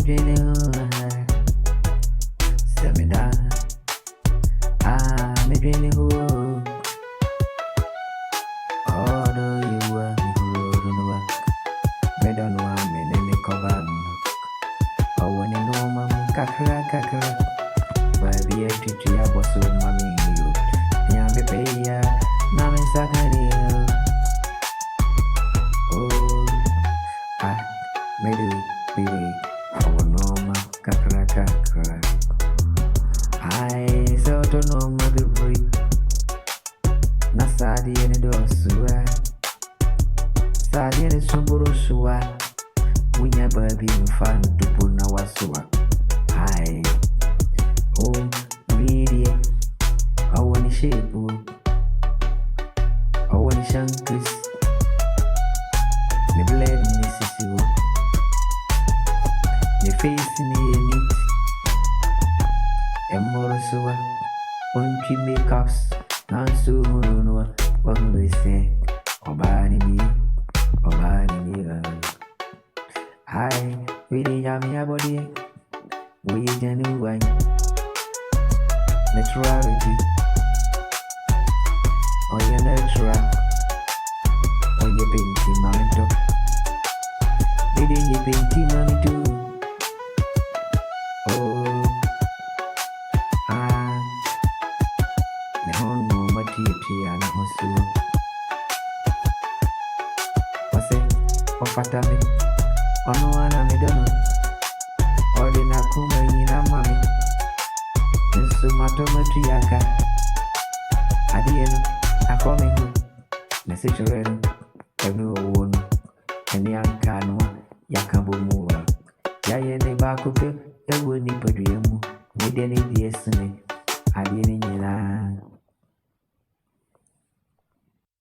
dreaming, Semina. Me dreaming, oh, no, you were me, me don't want me cover. Oh, when you know, Mamma, Kakra, baby, a teacher, I was so mammy, you. Yammy pay ya, Mamma Sakari. Oh, I made it big. Oh, no, ma, Kakra. I saw to know my baby. Nasadi and the dorsua. Sadi and the Sumburusua. We never been fun to put our sua. I, oh, really, I want to shape, I want to shank the blade Mrs. The face in the neat and more so. Won't you make ups? Not so no one they say, or body me. I really am your body. We genuine naturality. Or your natural. Or your painting, mommy too. Didn't you painting, mommy too? Oh, no, my tea, and also. What's it? What fatami? Oh, no, one I made on. Or the Nakuma in a mammy. And so my tomatriaca. I didn't. I call me home. Message already. Everyone. And the Ankano. Yakambo Moa. Yay, and the back of it. It would nip a dream. Made any destiny. I didn't.